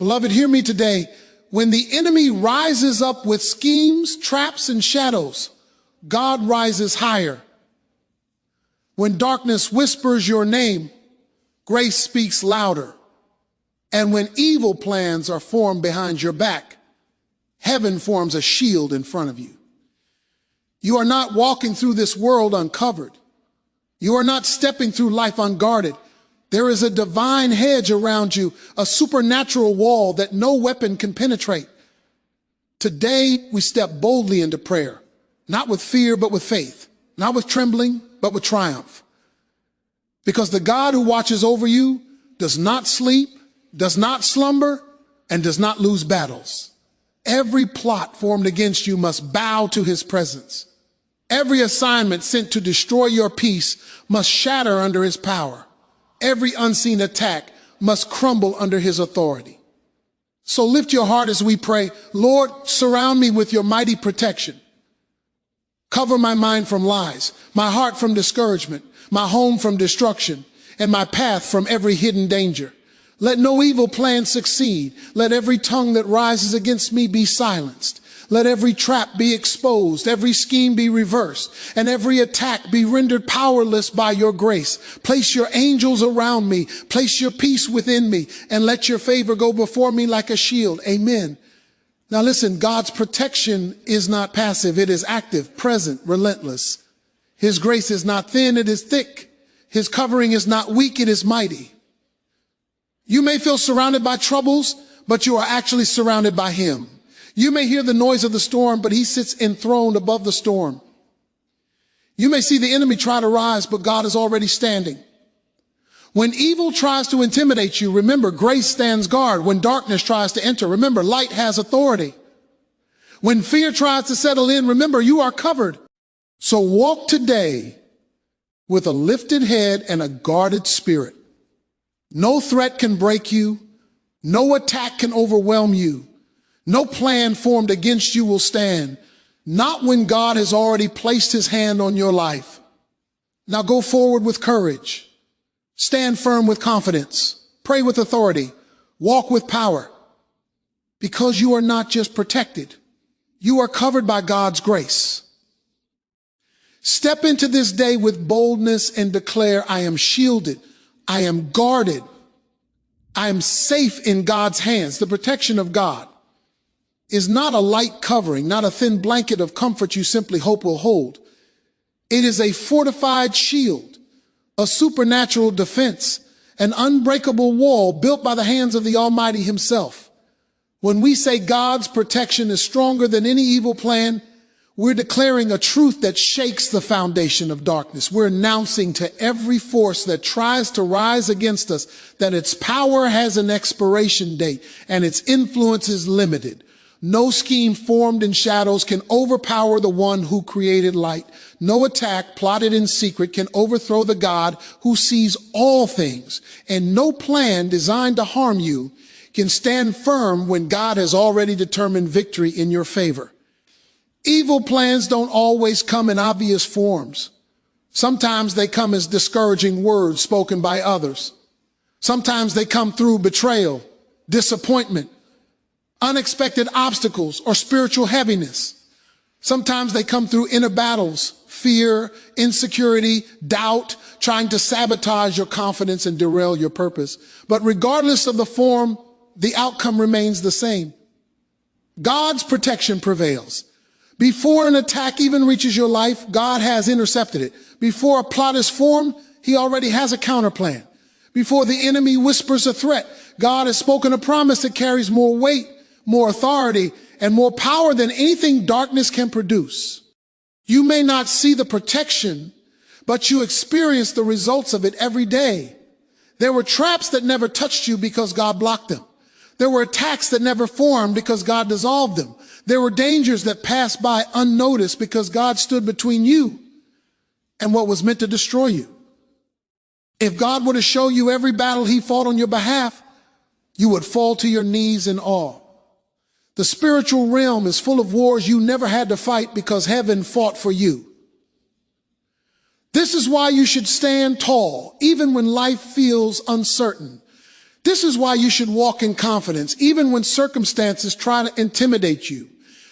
Beloved, hear me today. When the enemy rises up with schemes, traps, and shadows, God rises higher. When darkness whispers your name, grace speaks louder. And when evil plans are formed behind your back, heaven forms a shield in front of you. You are not walking through this world uncovered. You are not stepping through life unguarded. There is a divine hedge around you, a supernatural wall that no weapon can penetrate. Today, we step boldly into prayer, not with fear, but with faith, not with trembling, but with triumph. Because the God who watches over you does not sleep, does not slumber, and does not lose battles. Every plot formed against you must bow to his presence. Every assignment sent to destroy your peace must shatter under his power. Every unseen attack must crumble under his authority. So lift your heart as we pray. Lord, surround me with your mighty protection. Cover my mind from lies, my heart from discouragement, my home from destruction, and my path from every hidden danger. Let no evil plan succeed. Let every tongue that rises against me be silenced. Let every trap be exposed, every scheme be reversed, and every attack be rendered powerless by your grace. Place your angels around me, place your peace within me, and let your favor go before me like a shield. Amen. Now listen, God's protection is not passive. It is active, present, relentless. His grace is not thin, it is thick. His covering is not weak, it is mighty. You may feel surrounded by troubles, but you are actually surrounded by him. You may hear the noise of the storm, but he sits enthroned above the storm. You may see the enemy try to rise, but God is already standing. When evil tries to intimidate you, remember, grace stands guard. When darkness tries to enter, remember, light has authority. When fear tries to settle in, remember, you are covered. So walk today with a lifted head and a guarded spirit. No threat can break you. No attack can overwhelm you. No plan formed against you will stand, not when God has already placed his hand on your life. Now go forward with courage. Stand firm with confidence. Pray with authority. Walk with power. Because you are not just protected, you are covered by God's grace. Step into this day with boldness and declare, I am shielded. I am guarded. I am safe in God's hands. The protection of God is not a light covering, not a thin blanket of comfort you simply hope will hold. It is a fortified shield, a supernatural defense, an unbreakable wall built by the hands of the Almighty himself. When we say God's protection is stronger than any evil plan, we're declaring a truth that shakes the foundation of darkness. We're announcing to every force that tries to rise against us that its power has an expiration date and its influence is limited. No scheme formed in shadows can overpower the one who created light. No attack plotted in secret can overthrow the God who sees all things. And no plan designed to harm you can stand firm when God has already determined victory in your favor. Evil plans don't always come in obvious forms. Sometimes they come as discouraging words spoken by others. Sometimes they come through betrayal, disappointment, unexpected obstacles, or spiritual heaviness. Sometimes they come through inner battles, fear, insecurity, doubt, trying to sabotage your confidence and derail your purpose. But regardless of the form, the outcome remains the same. God's protection prevails. Before an attack even reaches your life, God has intercepted it. Before a plot is formed, he already has a counterplan. Before the enemy whispers a threat, God has spoken a promise that carries more weight, more authority, and more power than anything darkness can produce. You may not see the protection, but you experience the results of it every day. There were traps that never touched you because God blocked them. There were attacks that never formed because God dissolved them. There were dangers that passed by unnoticed because God stood between you and what was meant to destroy you. If God were to show you every battle he fought on your behalf, you would fall to your knees in awe. The spiritual realm is full of wars you never had to fight because heaven fought for you. This is why you should stand tall, even when life feels uncertain. This is why you should walk in confidence, even when circumstances try to intimidate you.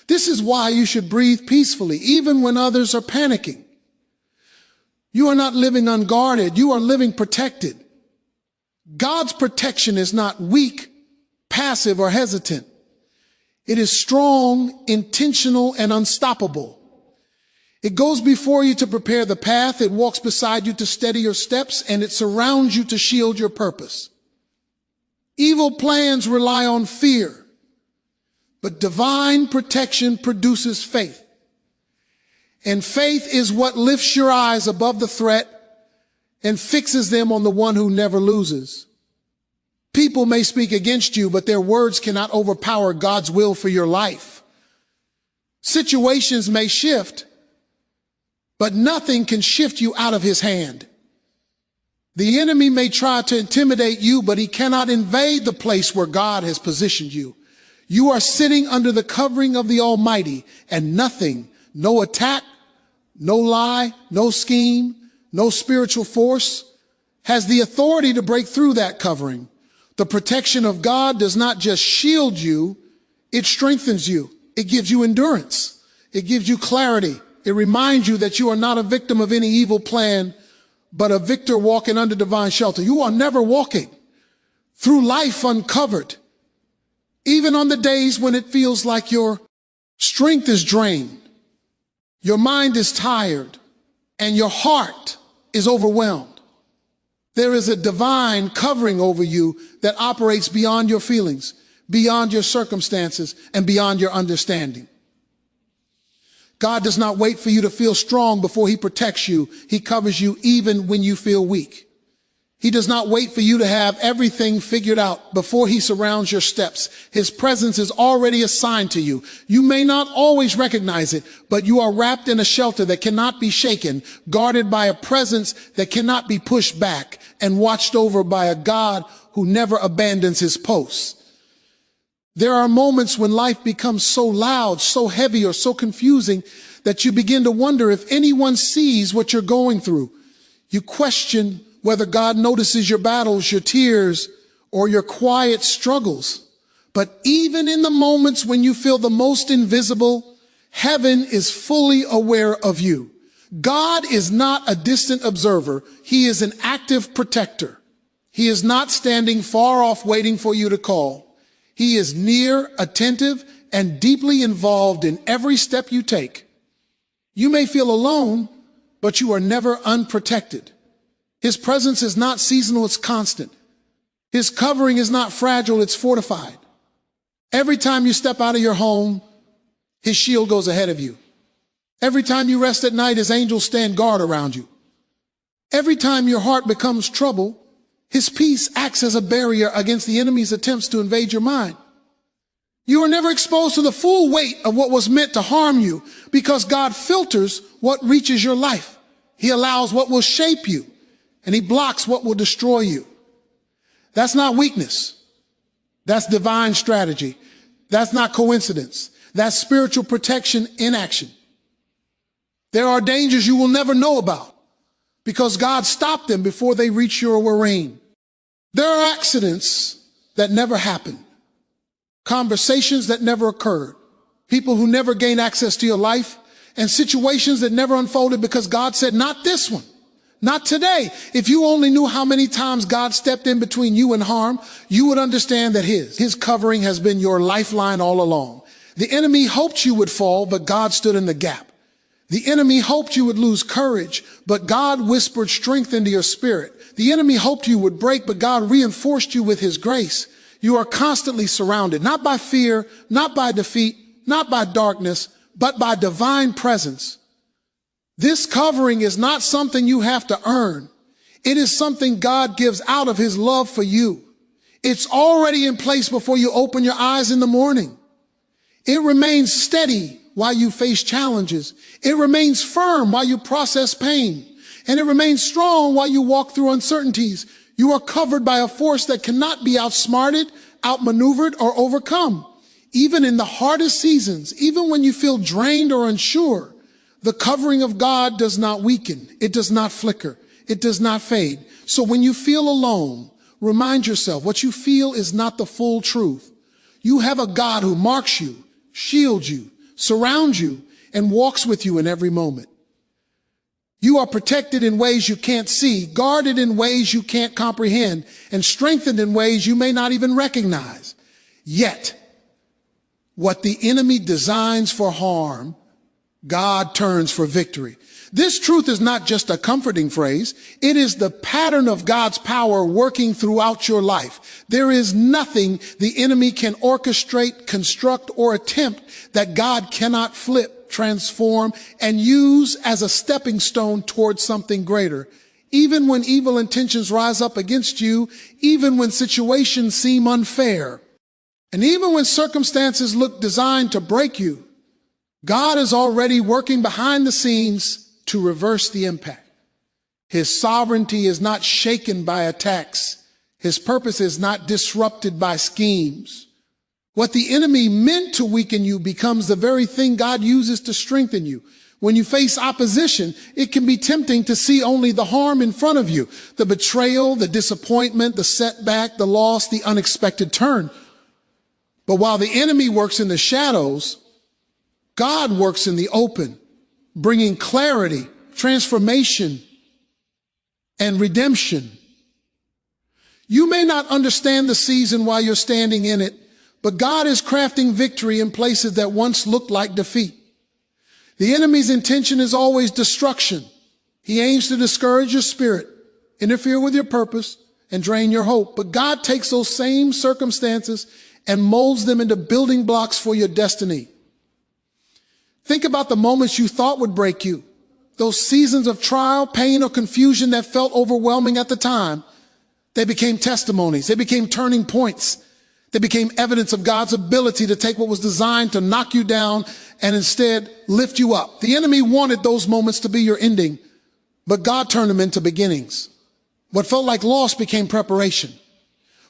This is why you should breathe peacefully, even when others are panicking. You are not living unguarded. You are living protected. God's protection is not weak, passive, or hesitant. It is strong, intentional, and unstoppable. It goes before you to prepare the path. It walks beside you to steady your steps, and it surrounds you to shield your purpose. Evil plans rely on fear, but divine protection produces faith. And faith is what lifts your eyes above the threat and fixes them on the one who never loses. People may speak against you, but their words cannot overpower God's will for your life. Situations may shift, but nothing can shift you out of his hand. The enemy may try to intimidate you, but he cannot invade the place where God has positioned you. You are sitting under the covering of the Almighty, and nothing, no attack, no lie, no scheme, no spiritual force has the authority to break through that covering. The protection of God does not just shield you, it strengthens you. It gives you endurance. It gives you clarity. It reminds you that you are not a victim of any evil plan, but a victor walking under divine shelter. You are never walking through life uncovered, even on the days when it feels like your strength is drained, your mind is tired, and your heart is overwhelmed. There is a divine covering over you that operates beyond your feelings, beyond your circumstances, and beyond your understanding. God does not wait for you to feel strong before he protects you. He covers you even when you feel weak. He does not wait for you to have everything figured out before he surrounds your steps. His presence is already assigned to you. You may not always recognize it, but you are wrapped in a shelter that cannot be shaken, guarded by a presence that cannot be pushed back, and watched over by a God who never abandons his posts. There are moments when life becomes so loud, so heavy, or so confusing that you begin to wonder if anyone sees what you're going through. You question whether God notices your battles, your tears, or your quiet struggles. But even in the moments when you feel the most invisible, heaven is fully aware of you. God is not a distant observer. He is an active protector. He is not standing far off waiting for you to call. He is near, attentive, and deeply involved in every step you take. You may feel alone, but you are never unprotected. His presence is not seasonal, it's constant. His covering is not fragile, it's fortified. Every time you step out of your home, his shield goes ahead of you. Every time you rest at night, his angels stand guard around you. Every time your heart becomes troubled, his peace acts as a barrier against the enemy's attempts to invade your mind. You are never exposed to the full weight of what was meant to harm you because God filters what reaches your life. He allows what will shape you, and he blocks what will destroy you. That's not weakness. That's divine strategy. That's not coincidence. That's spiritual protection in action. There are dangers you will never know about because God stopped them before they reach your reign. There are accidents that never happened, conversations that never occurred, people who never gained access to your life, and situations that never unfolded because God said, not this one, not today. If you only knew how many times God stepped in between you and harm, you would understand that his covering has been your lifeline all along. The enemy hoped you would fall, but God stood in the gap. The enemy hoped you would lose courage, but God whispered strength into your spirit. The enemy hoped you would break, but God reinforced you with his grace. You are constantly surrounded, not by fear, not by defeat, not by darkness, but by divine presence. This covering is not something you have to earn. It is something God gives out of his love for you. It's already in place before you open your eyes in the morning. It remains steady while you face challenges. It remains firm while you process pain. And it remains strong while you walk through uncertainties. You are covered by a force that cannot be outsmarted, outmaneuvered, or overcome. Even in the hardest seasons, even when you feel drained or unsure, the covering of God does not weaken. It does not flicker. It does not fade. So when you feel alone, remind yourself what you feel is not the full truth. You have a God who marks you, shields you, surrounds you, and walks with you in every moment. You are protected in ways you can't see, guarded in ways you can't comprehend, and strengthened in ways you may not even recognize. Yet, what the enemy designs for harm, God turns for victory. This truth is not just a comforting phrase. It is the pattern of God's power working throughout your life. There is nothing the enemy can orchestrate, construct, or attempt that God cannot flip, transform, and use as a stepping stone towards something greater. Even when evil intentions rise up against you, even when situations seem unfair, and even when circumstances look designed to break you, God is already working behind the scenes to reverse the impact. His sovereignty is not shaken by attacks. His purpose is not disrupted by schemes. What the enemy meant to weaken you becomes the very thing God uses to strengthen you. When you face opposition, it can be tempting to see only the harm in front of you, the betrayal, the disappointment, the setback, the loss, the unexpected turn. But while the enemy works in the shadows, God works in the open, bringing clarity, transformation, and redemption. You may not understand the season while you're standing in it, but God is crafting victory in places that once looked like defeat. The enemy's intention is always destruction. He aims to discourage your spirit, interfere with your purpose, and drain your hope. But God takes those same circumstances and molds them into building blocks for your destiny. Think about the moments you thought would break you, those seasons of trial, pain, or confusion that felt overwhelming at the time. They became testimonies. They became turning points. They became evidence of God's ability to take what was designed to knock you down and instead lift you up. The enemy wanted those moments to be your ending, but God turned them into beginnings. What felt like loss became preparation.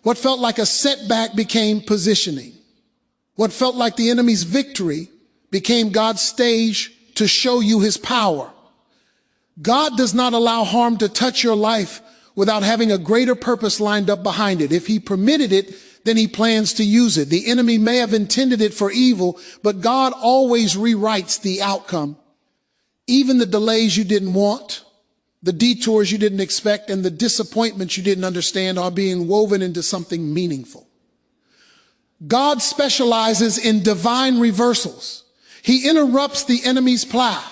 What felt like a setback became positioning. What felt like the enemy's victory became God's stage to show you his power. God does not allow harm to touch your life without having a greater purpose lined up behind it. If he permitted it, then he plans to use it. The enemy may have intended it for evil, but God always rewrites the outcome. Even the delays you didn't want, the detours you didn't expect, and the disappointments you didn't understand are being woven into something meaningful. God specializes in divine reversals. He interrupts the enemy's plow,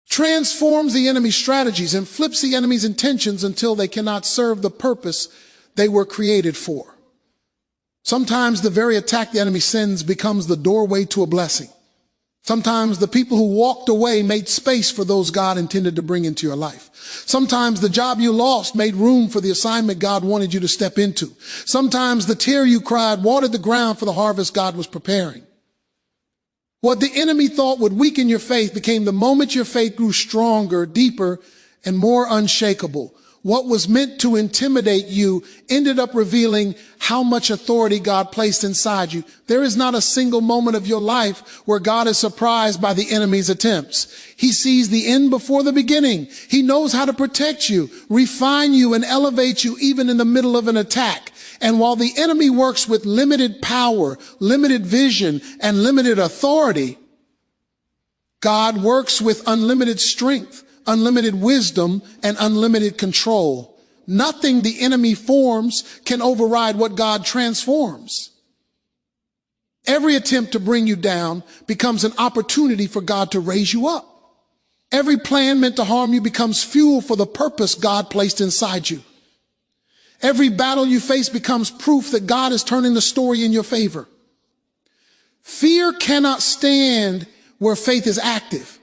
transforms the enemy's strategies, and flips the enemy's intentions until they cannot serve the purpose they were created for. Sometimes the very attack the enemy sends becomes the doorway to a blessing. Sometimes the people who walked away made space for those God intended to bring into your life. Sometimes the job you lost made room for the assignment God wanted you to step into. Sometimes the tear you cried watered the ground for the harvest God was preparing. What the enemy thought would weaken your faith became the moment your faith grew stronger, deeper, and more unshakable. What was meant to intimidate you ended up revealing how much authority God placed inside you. There is not a single moment of your life where God is surprised by the enemy's attempts. He sees the end before the beginning. He knows how to protect you, refine you, and elevate you even in the middle of an attack. And while the enemy works with limited power, limited vision, and limited authority, God works with unlimited strength, unlimited wisdom, and unlimited control. Nothing the enemy forms can override what God transforms. Every attempt to bring you down becomes an opportunity for God to raise you up. Every plan meant to harm you becomes fuel for the purpose God placed inside you. Every battle you face becomes proof that God is turning the story in your favor. Fear cannot stand where faith is active,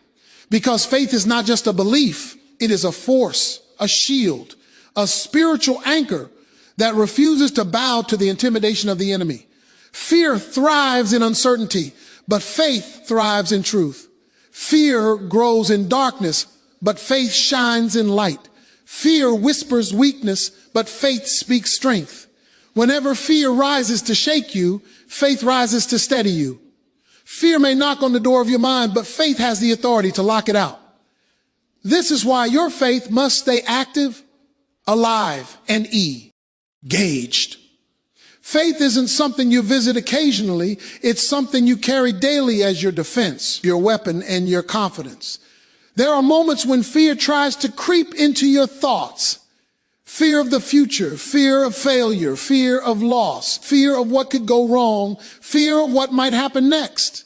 because faith is not just a belief. It is a force, a shield, a spiritual anchor that refuses to bow to the intimidation of the enemy. Fear thrives in uncertainty, but faith thrives in truth. Fear grows in darkness, but faith shines in light. Fear whispers weakness, but faith speaks strength. Whenever fear rises to shake you, faith rises to steady you. Fear may knock on the door of your mind, but faith has the authority to lock it out. This is why your faith must stay active, alive, and gauged. Faith isn't something you visit occasionally. It's something you carry daily as your defense, your weapon, and your confidence. There are moments when fear tries to creep into your thoughts. Fear of the future, fear of failure, fear of loss, fear of what could go wrong, fear of what might happen next.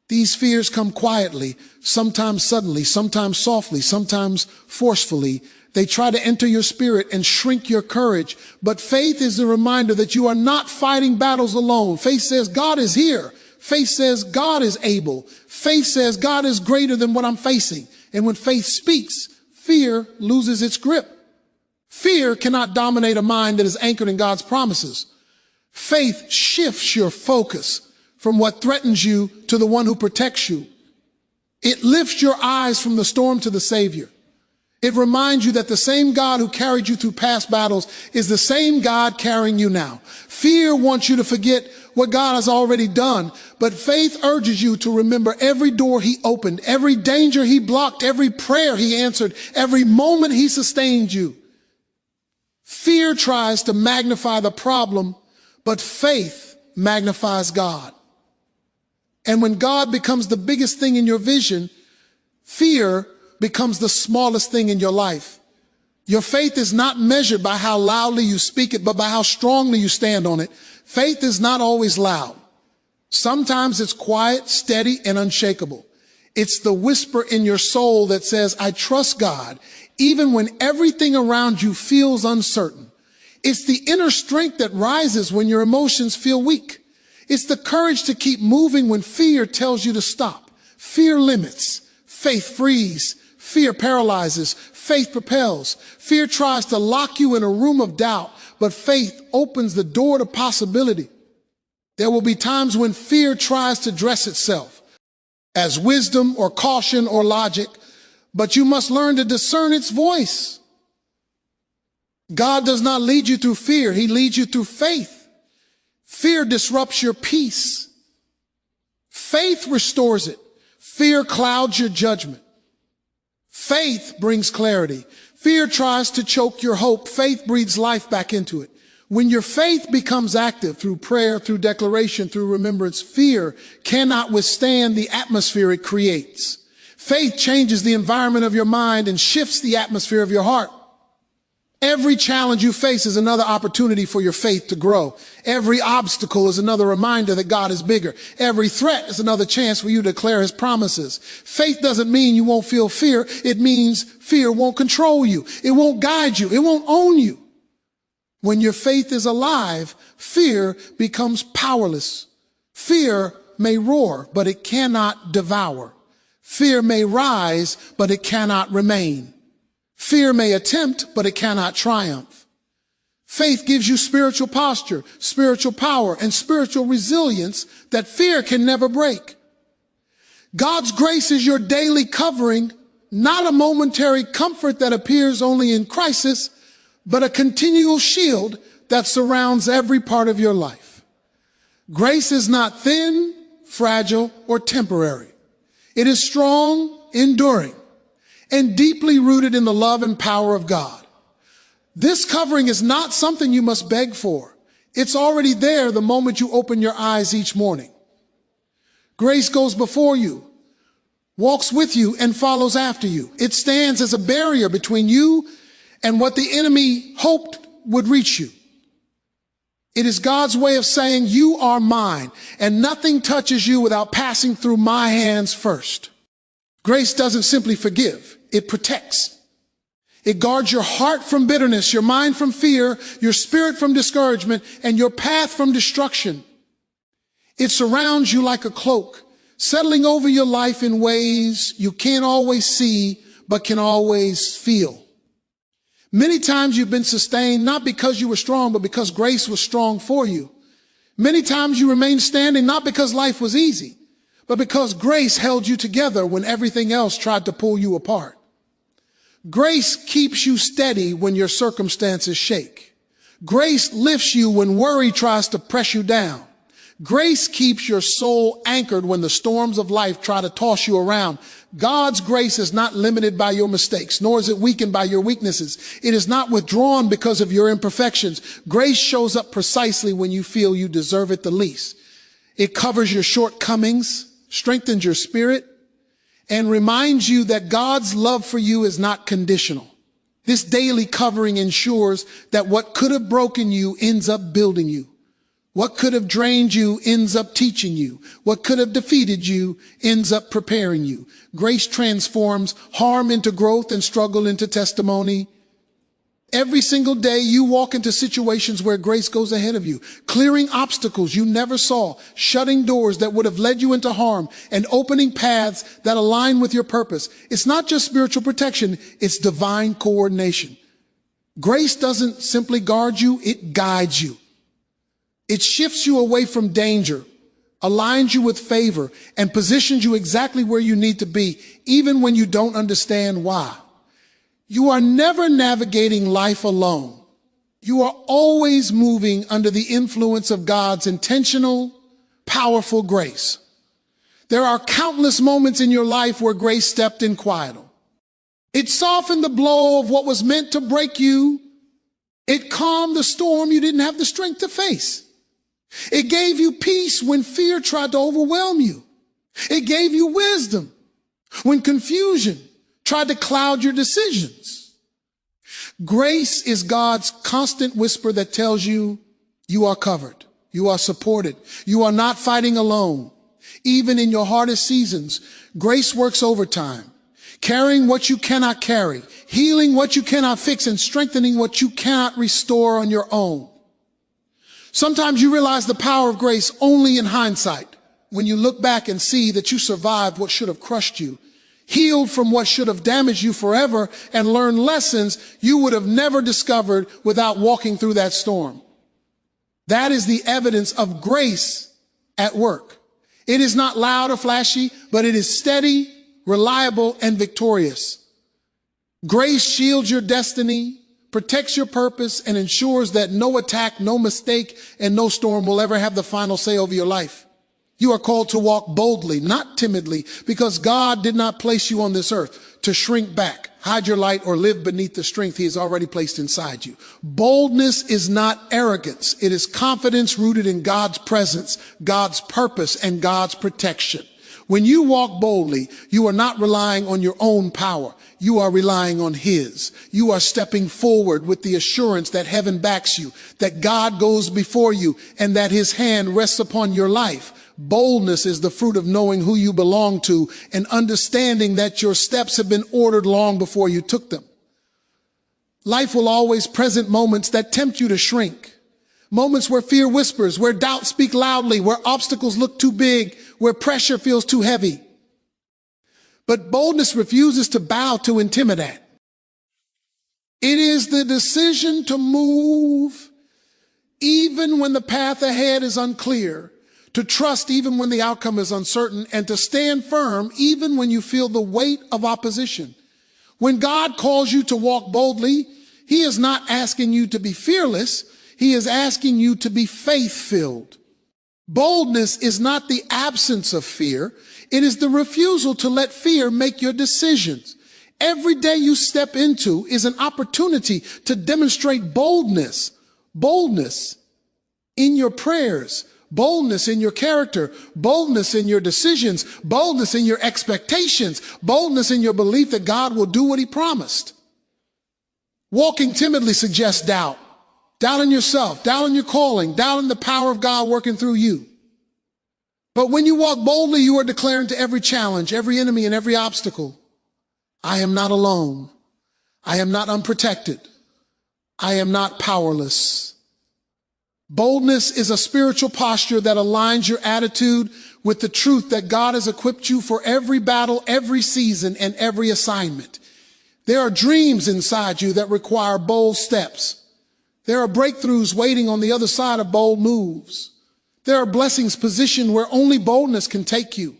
These fears come quietly, sometimes suddenly, sometimes softly, sometimes forcefully. They try to enter your spirit and shrink your courage. But faith is a reminder that you are not fighting battles alone. Faith says God is here. Faith says God is able. Faith says God is greater than what I'm facing. And when faith speaks, fear loses its grip. Fear cannot dominate a mind that is anchored in God's promises. Faith shifts your focus from what threatens you to the one who protects you. It lifts your eyes from the storm to the Savior. It reminds you that the same God who carried you through past battles is the same God carrying you now. Fear wants you to forget what God has already done, but faith urges you to remember every door he opened, every danger he blocked, every prayer he answered, every moment he sustained you. Fear tries to magnify the problem, but faith magnifies God. And when God becomes the biggest thing in your vision, fear becomes the smallest thing in your life. Your faith is not measured by how loudly you speak it, but by how strongly you stand on it. Faith is not always loud. Sometimes it's quiet, steady, and unshakable. It's the whisper in your soul that says, I trust God, even when everything around you feels uncertain. It's the inner strength that rises when your emotions feel weak. It's the courage to keep moving when fear tells you to stop. Fear limits. Faith frees. Fear paralyzes. Faith propels. Fear tries to lock you in a room of doubt, but faith opens the door to possibility. There will be times when fear tries to dress itself as wisdom or caution or logic, but you must learn to discern its voice. God does not lead you through fear. He leads you through faith. Fear disrupts your peace. Faith restores it. Fear clouds your judgment. Faith brings clarity. Fear tries to choke your hope. Faith breathes life back into it. When your faith becomes active through prayer, through declaration, through remembrance, fear cannot withstand the atmosphere it creates. Faith changes the environment of your mind and shifts the atmosphere of your heart. Every challenge you face is another opportunity for your faith to grow. Every obstacle is another reminder that God is bigger. Every threat is another chance for you to declare his promises. Faith doesn't mean you won't feel fear. It means fear won't control you. It won't guide you. It won't own you. When your faith is alive, fear becomes powerless. Fear may roar, but it cannot devour. Fear may rise, but it cannot remain. Fear may attempt, but it cannot triumph. Faith gives you spiritual posture, spiritual power, and spiritual resilience that fear can never break. God's grace is your daily covering, not a momentary comfort that appears only in crisis, but a continual shield that surrounds every part of your life. Grace is not thin, fragile, or temporary. It is strong, enduring, and deeply rooted in the love and power of God. This covering is not something you must beg for. It's already there the moment you open your eyes each morning. Grace goes before you, walks with you, and follows after you. It stands as a barrier between you and what the enemy hoped would reach you. It is God's way of saying, you are mine, and nothing touches you without passing through my hands first. Grace doesn't simply forgive. It protects. It guards your heart from bitterness, your mind from fear, your spirit from discouragement, and your path from destruction. It surrounds you like a cloak, settling over your life in ways you can't always see, but can always feel. Many times you've been sustained, not because you were strong, but because grace was strong for you. Many times you remained standing, not because life was easy, but because grace held you together when everything else tried to pull you apart. Grace keeps you steady when your circumstances shake. Grace lifts you when worry tries to press you down. Grace keeps your soul anchored when the storms of life try to toss you around. God's grace is not limited by your mistakes, nor is it weakened by your weaknesses. It is not withdrawn because of your imperfections. Grace shows up precisely when you feel you deserve it the least. It covers your shortcomings, strengthens your spirit, and reminds you that God's love for you is not conditional. This daily covering ensures that what could have broken you ends up building you. What could have drained you ends up teaching you. What could have defeated you ends up preparing you. Grace transforms harm into growth and struggle into testimony. Every single day you walk into situations where grace goes ahead of you, clearing obstacles you never saw, shutting doors that would have led you into harm, and opening paths that align with your purpose. It's not just spiritual protection, it's divine coordination. Grace doesn't simply guard you, it guides you. It shifts you away from danger, aligns you with favor, and positions you exactly where you need to be, even when you don't understand why. You are never navigating life alone. You are always moving under the influence of God's intentional, powerful grace. There are countless moments in your life where grace stepped in quietly. It softened the blow of what was meant to break you. It calmed the storm you didn't have the strength to face. It gave you peace when fear tried to overwhelm you. It gave you wisdom when confusion tried to cloud your decisions. Grace is God's constant whisper that tells you you are covered, you are supported, you are not fighting alone. Even in your hardest seasons, grace works overtime, carrying what you cannot carry, healing what you cannot fix, and strengthening what you cannot restore on your own. Sometimes you realize the power of grace only in hindsight, when you look back and see that you survived what should have crushed you, healed from what should have damaged you forever, and learned lessons you would have never discovered without walking through that storm. That is the evidence of grace at work. It is not loud or flashy, but it is steady, reliable, and victorious. Grace shields your destiny, protects your purpose, and ensures that no attack, no mistake, and no storm will ever have the final say over your life. You are called to walk boldly, not timidly, because God did not place you on this earth to shrink back, hide your light, or live beneath the strength he has already placed inside you. Boldness is not arrogance. It is confidence rooted in God's presence, God's purpose, and God's protection. When you walk boldly, you are not relying on your own power. You are relying on his. You are stepping forward with the assurance that heaven backs you, that God goes before you, and that his hand rests upon your life. Boldness is the fruit of knowing who you belong to and understanding that your steps have been ordered long before you took them. Life will always present moments that tempt you to shrink. Moments where fear whispers, where doubts speak loudly, where obstacles look too big, where pressure feels too heavy. But boldness refuses to bow to intimidate. It is the decision to move even when the path ahead is unclear, to trust even when the outcome is uncertain, and to stand firm even when you feel the weight of opposition. When God calls you to walk boldly, he is not asking you to be fearless. He is asking you to be faith-filled. Boldness is not the absence of fear. It is the refusal to let fear make your decisions. Every day you step into is an opportunity to demonstrate boldness. Boldness in your prayers, boldness in your character, boldness in your decisions, boldness in your expectations, boldness in your belief that God will do what he promised. Walking timidly suggests doubt. Doubt in yourself, doubt in your calling, doubt in the power of God working through you. But when you walk boldly, you are declaring to every challenge, every enemy, and every obstacle, I am not alone. I am not unprotected. I am not powerless. Boldness is a spiritual posture that aligns your attitude with the truth that God has equipped you for every battle, every season, and every assignment. There are dreams inside you that require bold steps. There are breakthroughs waiting on the other side of bold moves. There are blessings positioned where only boldness can take you.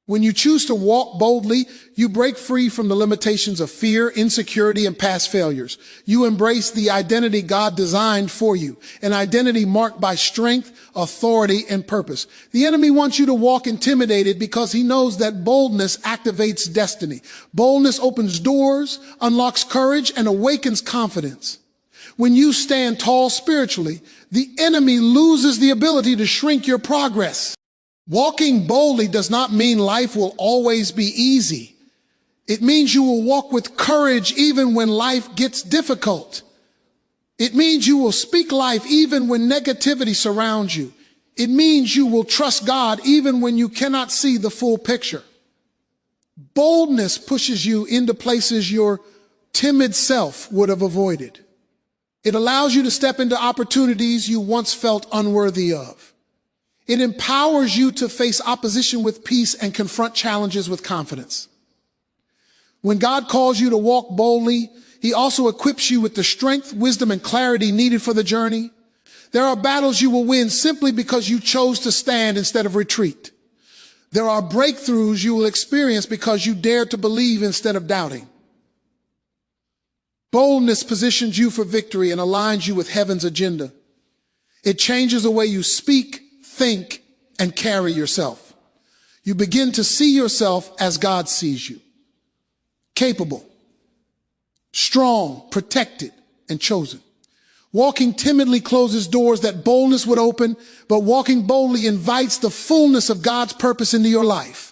When you choose to walk boldly, you break free from the limitations of fear, insecurity, and past failures. You embrace the identity God designed for you, an identity marked by strength, authority, and purpose. The enemy wants you to walk intimidated because he knows that boldness activates destiny. Boldness opens doors, unlocks courage, and awakens confidence. When you stand tall spiritually, the enemy loses the ability to shrink your progress. Walking boldly does not mean life will always be easy. It means you will walk with courage even when life gets difficult. It means you will speak life even when negativity surrounds you. It means you will trust God even when you cannot see the full picture. Boldness pushes you into places your timid self would have avoided. It allows you to step into opportunities you once felt unworthy of. It empowers you to face opposition with peace and confront challenges with confidence. When God calls you to walk boldly, he also equips you with the strength, wisdom, and clarity needed for the journey. There are battles you will win simply because you chose to stand instead of retreat. There are breakthroughs you will experience because you dared to believe instead of doubting. Boldness positions you for victory and aligns you with heaven's agenda. It changes the way you speak, think, and carry yourself. You begin to see yourself as God sees you. Capable, strong, protected, and chosen. Walking timidly closes doors that boldness would open, but walking boldly invites the fullness of God's purpose into your life.